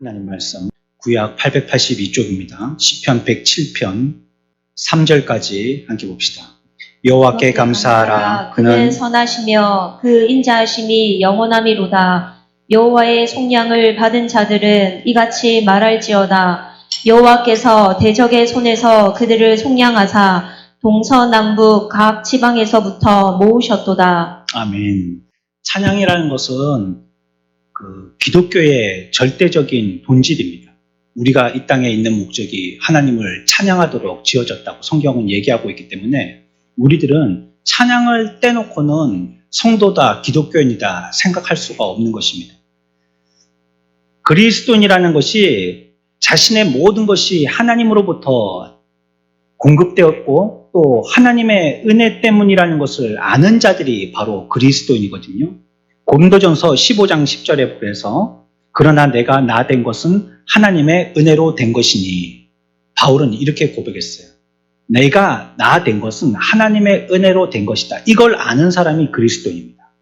하나님 말씀 구약 882쪽입니다. 시편 107편 3절까지 함께 봅시다. 여호와께 감사하라. 그는 선하시며 그 인자하심이 영원함이로다. 여호와의 속량을 받은 자들은 이같이 말할지어다. 여호와께서 대적의 손에서 그들을 속량하사 동서남북 각 지방에서부터 모으셨도다. 아멘. 찬양이라는 것은 기독교의 절대적인 본질입니다. 우리가 이 땅에 있는 목적이 하나님을 찬양하도록 지어졌다고 성경은 얘기하고 있기 때문에 우리들은 찬양을 떼놓고는 성도다, 기독교인이다 생각할 수가 없는 것입니다. 그리스도인이라는 것이 자신의 모든 것이 하나님으로부터 공급되었고 또 하나님의 은혜 때문이라는 것을 아는 자들이 바로 그리스도인이거든요. 고린도전서 15장 10절에 보면서 그러나 내가 나 된 것은 하나님의 은혜로 된 것이니 바울은 이렇게 고백했어요. 내가 나 된 것은 하나님의 은혜로 된 것이다. 이걸 아는 사람이 그리스도인입니다.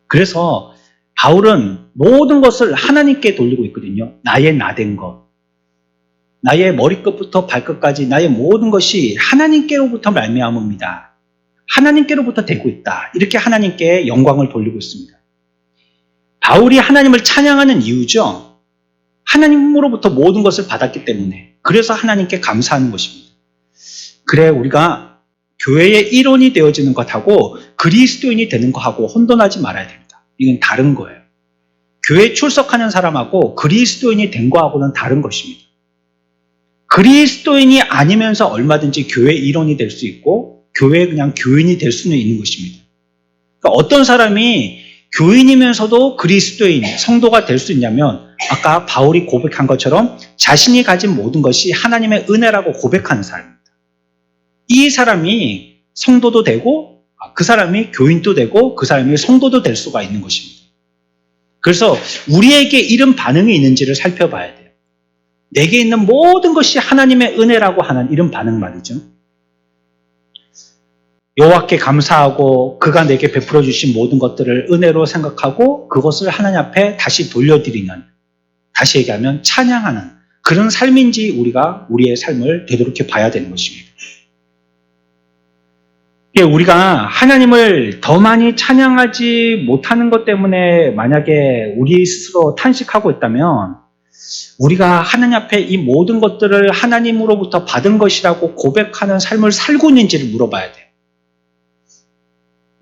그래서 바울은 모든 것을 하나님께 돌리고 있거든요. 나의 나 된 것. 나의 머리끝부터 발끝까지 나의 모든 것이 하나님께로부터 말미암음이다. 하나님께로부터 되고 있다. 이렇게 하나님께 영광을 돌리고 있습니다. 바울이 하나님을 찬양하는 이유죠. 하나님으로부터 모든 것을 받았기 때문에. 그래서 하나님께 감사하는 것입니다. 그래 우리가 교회의 일원이 되어지는 것하고 그리스도인이 되는 것하고 혼돈하지 말아야 됩니다. 이건 다른 거예요. 교회에 출석하는 사람하고 그리스도인이 된 것하고는 다른 것입니다. 그리스도인이 아니면서 얼마든지 교회 일원이 될 수 있고 교회 그냥 교인이 될 수는 있는 것입니다. 그러니까 어떤 사람이 교인이면서도 그리스도인, 성도가 될 수 있냐면 아까 바울이 고백한 것처럼 자신이 가진 모든 것이 하나님의 은혜라고 고백하는 사람입니다. 이 사람이 성도도 되고 그 사람이 교인도 되고 그 사람이 성도도 될 수가 있는 것입니다. 그래서 우리에게 이런 반응이 있는지를 살펴봐야 돼요. 내게 있는 모든 것이 하나님의 은혜라고 하는 이런 반응 말이죠. 여호와께 감사하고 그가 내게 베풀어 주신 모든 것들을 은혜로 생각하고 그것을 하나님 앞에 다시 돌려드리는, 다시 얘기하면 찬양하는 그런 삶인지 우리의 삶을 되돌이켜 봐야 되는 것입니다. 우리가 하나님을 더 많이 찬양하지 못하는 것 때문에 만약에 우리 스스로 탄식하고 있다면 우리가 하나님 앞에 이 모든 것들을 하나님으로부터 받은 것이라고 고백하는 삶을 살고 있는지를 물어봐야 돼요.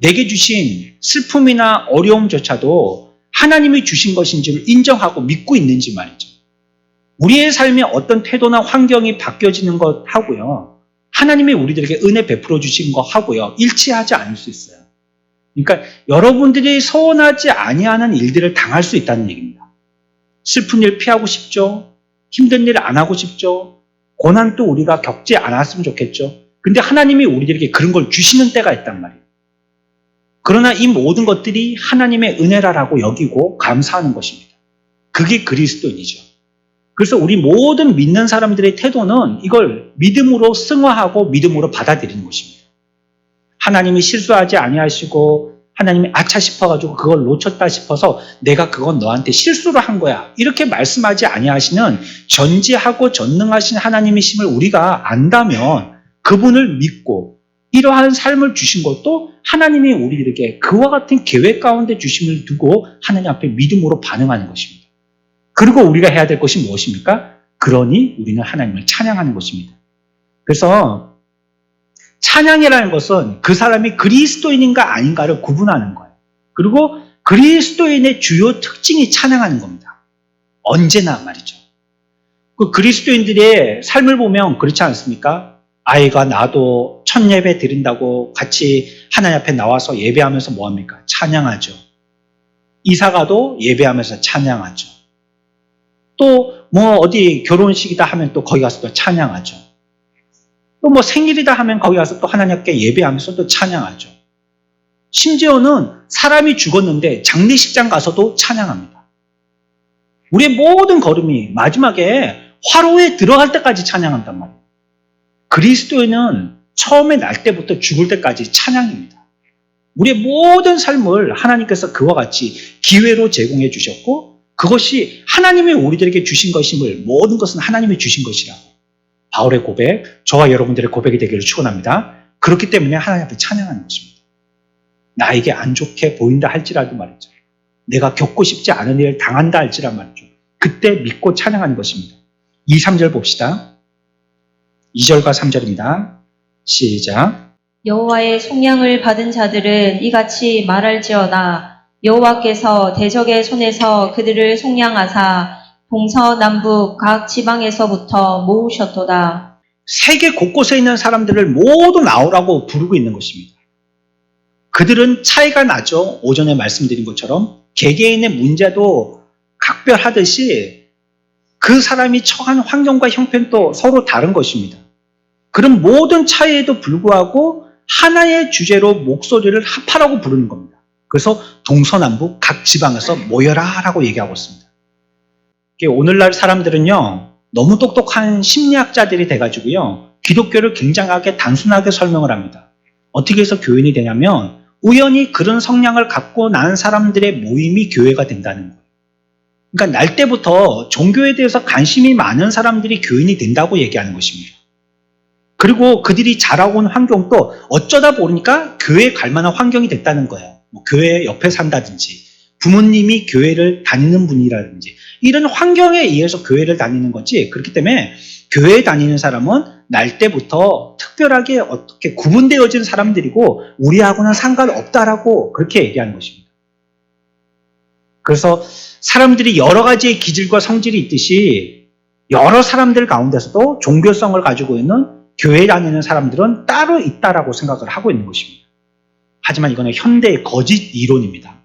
내게 주신 슬픔이나 어려움조차도 하나님이 주신 것인지를 인정하고 믿고 있는지 말이죠. 우리의 삶의 어떤 태도나 환경이 바뀌어지는 것 하고요. 하나님이 우리들에게 은혜 베풀어 주신 것 하고요. 일치하지 않을 수 있어요. 그러니까 여러분들이 소원하지 아니하는 일들을 당할 수 있다는 얘기입니다. 슬픈 일 피하고 싶죠. 힘든 일 안 하고 싶죠. 고난도 우리가 겪지 않았으면 좋겠죠. 근데 하나님이 우리들에게 그런 걸 주시는 때가 있단 말이에요. 그러나 이 모든 것들이 하나님의 은혜라고 여기고 감사하는 것입니다. 그게 그리스도인이죠. 그래서 우리 모든 믿는 사람들의 태도는 이걸 믿음으로 승화하고 믿음으로 받아들이는 것입니다. 하나님이 실수하지 아니하시고 하나님이 아차 싶어가지고 그걸 놓쳤다 싶어서 내가 그건 너한테 실수를 한 거야. 이렇게 말씀하지 아니하시는 전지하고 전능하신 하나님이심을 우리가 안다면 그분을 믿고 이러한 삶을 주신 것도 하나님이 우리들에게 그와 같은 계획 가운데 주심을 두고 하나님 앞에 믿음으로 반응하는 것입니다. 그리고 우리가 해야 될 것이 무엇입니까? 그러니 우리는 하나님을 찬양하는 것입니다. 그래서 찬양이라는 것은 그 사람이 그리스도인인가 아닌가를 구분하는 거예요. 그리고 그리스도인의 주요 특징이 찬양하는 겁니다. 언제나 말이죠. 그 그리스도인들의 삶을 보면 그렇지 않습니까? 아이가 나도 첫 예배 드린다고 같이 하나님 앞에 나와서 예배하면서 뭐합니까? 찬양하죠. 이사가도 예배하면서 찬양하죠. 또 어디 결혼식이다 하면 또 거기 가서 또 찬양하죠. 또 생일이다 하면 거기 가서 또 하나님께 예배하면서 또 찬양하죠. 심지어는 사람이 죽었는데 장례식장 가서도 찬양합니다. 우리의 모든 걸음이 마지막에 화로에 들어갈 때까지 찬양한단 말이에요. 그리스도인은 처음에 날 때부터 죽을 때까지 찬양입니다. 우리의 모든 삶을 하나님께서 그와 같이 기회로 제공해 주셨고 그것이 하나님이 우리들에게 주신 것임을, 모든 것은 하나님이 주신 것이라고. 바울의 고백, 저와 여러분들의 고백이 되기를 축원합니다. 그렇기 때문에 하나님 앞에 찬양하는 것입니다. 나에게 안 좋게 보인다 할지라도 말이죠. 내가 겪고 싶지 않은 일을 당한다 할지라도 말이죠. 그때 믿고 찬양하는 것입니다. 2, 3절 봅시다. 2절과 3절입니다. 시작. 여호와의 속량을 받은 자들은 이같이 말할지어다. 여호와께서 대적의 손에서 그들을 속량하사 동서남북 각 지방에서부터 모으셨도다. 세계 곳곳에 있는 사람들을 모두 나오라고 부르고 있는 것입니다. 그들은 차이가 나죠. 오전에 말씀드린 것처럼 개개인의 문제도 각별하듯이 그 사람이 처한 환경과 형편도 서로 다른 것입니다. 그런 모든 차이에도 불구하고 하나의 주제로 목소리를 합하라고 부르는 겁니다. 그래서 동서남북 각 지방에서 모여라 라고 얘기하고 있습니다. 오늘날 사람들은요, 너무 똑똑한 심리학자들이 돼가지고요, 기독교를 굉장하게 단순하게 설명을 합니다. 어떻게 해서 교인이 되냐면 우연히 그런 성향을 갖고 난 사람들의 모임이 교회가 된다는 거예요. 그러니까 날 때부터 종교에 대해서 관심이 많은 사람들이 교인이 된다고 얘기하는 것입니다. 그리고 그들이 자라고 온 환경도 어쩌다 보니까 교회에 갈 만한 환경이 됐다는 거예요. 뭐 교회 옆에 산다든지 부모님이 교회를 다니는 분이라든지 이런 환경에 의해서 교회를 다니는 거지. 그렇기 때문에 교회에 다니는 사람은 날 때부터 특별하게 어떻게 구분되어진 사람들이고 우리하고는 상관없다라고 그렇게 얘기하는 것입니다. 그래서 사람들이 여러 가지의 기질과 성질이 있듯이 여러 사람들 가운데서도 종교성을 가지고 있는 교회에 다니는 사람들은 따로 있다라고 생각을 하고 있는 것입니다. 하지만 이거는 현대의 거짓 이론입니다.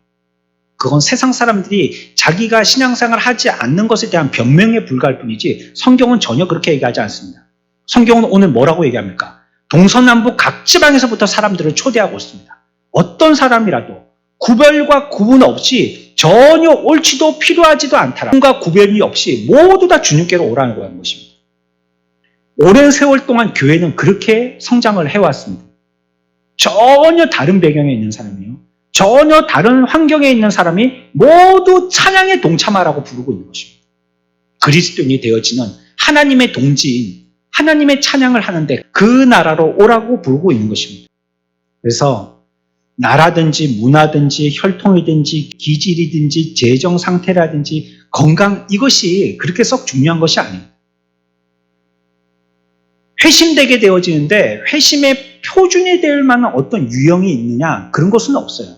그건 세상 사람들이 자기가 신앙생활을 하지 않는 것에 대한 변명에 불과할 뿐이지 성경은 전혀 그렇게 얘기하지 않습니다. 성경은 오늘 뭐라고 얘기합니까? 동서남북 각 지방에서부터 사람들을 초대하고 있습니다. 어떤 사람이라도 구별과 구분 없이 전혀 옳지도 필요하지도 않다라. 구분과 구별이 없이 모두 다 주님께로 오라는 하는 것입니다. 오랜 세월 동안 교회는 그렇게 성장을 해왔습니다. 전혀 다른 배경에 있는 사람이에요. 전혀 다른 환경에 있는 사람이 모두 찬양에 동참하라고 부르고 있는 것입니다. 그리스도인이 되어지는 하나님의 동지인 하나님의 찬양을 하는데 그 나라로 오라고 부르고 있는 것입니다. 그래서 나라든지 문화든지 혈통이든지 기질이든지 재정 상태라든지 건강 이것이 그렇게 썩 중요한 것이 아닙니다. 회심되게 되어지는데 회심의 표준이 될 만한 어떤 유형이 있느냐 그런 것은 없어요.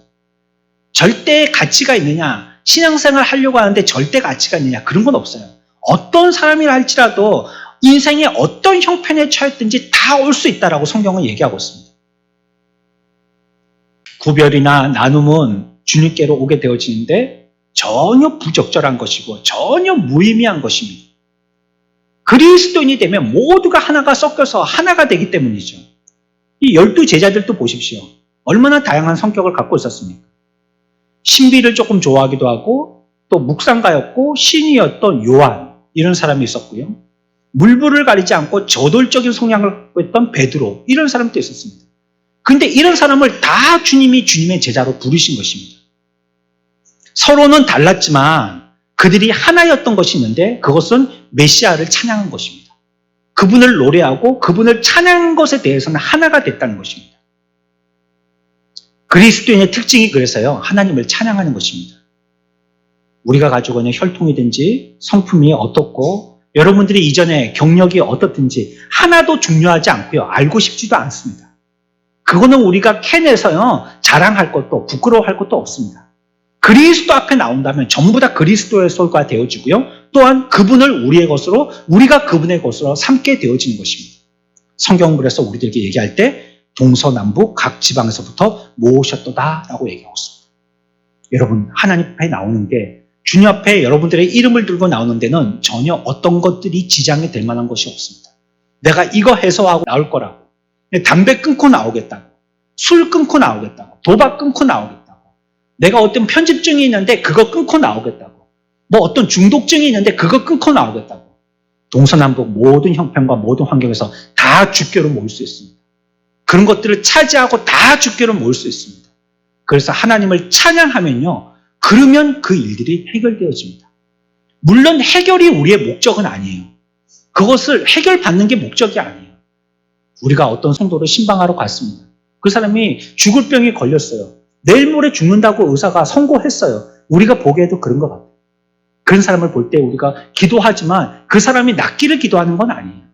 절대 가치가 있느냐 신앙생활 하려고 하는데 절대 가치가 있느냐 그런 건 없어요. 어떤 사람이라 할지라도 인생의 어떤 형편에 처했든지 다 올 수 있다라고 성경은 얘기하고 있습니다. 구별이나 나눔은 주님께로 오게 되어지는데 전혀 부적절한 것이고 전혀 무의미한 것입니다. 그리스도인이 되면 모두가 하나가 섞여서 하나가 되기 때문이죠. 이 12 제자들도 보십시오. 얼마나 다양한 성격을 갖고 있었습니까? 신비를 조금 좋아하기도 하고 또 묵상가였고 신이었던 요한 이런 사람이 있었고요. 물불을 가리지 않고 저돌적인 성향을 갖고 있던 베드로 이런 사람도 있었습니다. 그런데 이런 사람을 다 주님이 주님의 제자로 부르신 것입니다. 서로는 달랐지만 그들이 하나였던 것이 있는데 그것은 메시아를 찬양한 것입니다. 그분을 노래하고 그분을 찬양한 것에 대해서는 하나가 됐다는 것입니다. 그리스도인의 특징이 그래서요. 하나님을 찬양하는 것입니다. 우리가 가지고 있는 혈통이든지 성품이 어떻고 여러분들이 이전에 경력이 어떻든지 하나도 중요하지 않고요. 알고 싶지도 않습니다. 그거는 우리가 캐내서요. 자랑할 것도 부끄러워할 것도 없습니다. 그리스도 앞에 나온다면 전부 다 그리스도의 소유가 되어지고요. 또한 그분을 우리의 것으로 우리가 그분의 것으로 삼게 되어지는 것입니다. 성경은 그래서 우리들에게 얘기할 때 동서남북 각 지방에서부터 모으셨도다라고 얘기하고 있습니다. 여러분 하나님 앞에 나오는 게 주님 앞에 여러분들의 이름을 들고 나오는 데는 전혀 어떤 것들이 지장이 될 만한 것이 없습니다. 내가 이거 해소하고 나올 거라고 담배 끊고 나오겠다고 술 끊고 나오겠다고 도박 끊고 나오겠다고 내가 어떤 편집증이 있는데 그거 끊고 나오겠다고 뭐 어떤 중독증이 있는데 그거 끊고 나오겠다고 동서남북 모든 형편과 모든 환경에서 다 주께로 모일 수 있습니다. 그런 것들을 차지하고 다 주께로 모일 수 있습니다. 그래서 하나님을 찬양하면요. 그러면 그 일들이 해결되어집니다. 물론 해결이 우리의 목적은 아니에요. 그것을 해결받는 게 목적이 아니에요. 우리가 어떤 성도를 신방하러 갔습니다. 그 사람이 죽을 병이 걸렸어요. 내일 모레 죽는다고 의사가 선고했어요. 우리가 보기에도 그런 것 같아요. 그런 사람을 볼 때 우리가 기도하지만 그 사람이 낫기를 기도하는 건 아니에요.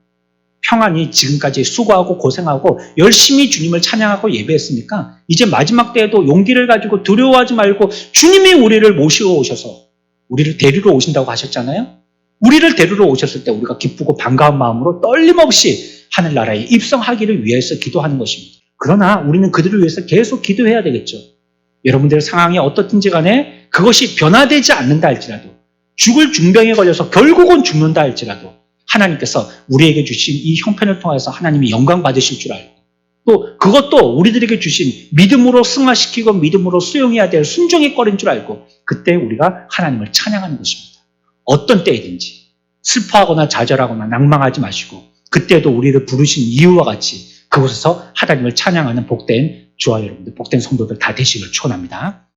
평안히 지금까지 수고하고 고생하고 열심히 주님을 찬양하고 예배했으니까 이제 마지막 때에도 용기를 가지고 두려워하지 말고 주님이 우리를 모시고 오셔서 우리를 데리러 오신다고 하셨잖아요. 우리를 데리러 오셨을 때 우리가 기쁘고 반가운 마음으로 떨림없이 하늘나라에 입성하기를 위해서 기도하는 것입니다. 그러나 우리는 그들을 위해서 계속 기도해야 되겠죠. 여러분들의 상황이 어떻든지 간에 그것이 변화되지 않는다 할지라도 죽을 중병에 걸려서 결국은 죽는다 할지라도 하나님께서 우리에게 주신 이 형편을 통해서 하나님이 영광 받으실 줄 알고 또 그것도 우리들에게 주신 믿음으로 승화시키고 믿음으로 수용해야 될 순종의 거리인 줄 알고 그때 우리가 하나님을 찬양하는 것입니다. 어떤 때이든지 슬퍼하거나 좌절하거나 낭망하지 마시고 그때도 우리를 부르신 이유와 같이 그곳에서 하나님을 찬양하는 복된 저와 여러분들, 복된 성도들 다 되시길 축원합니다.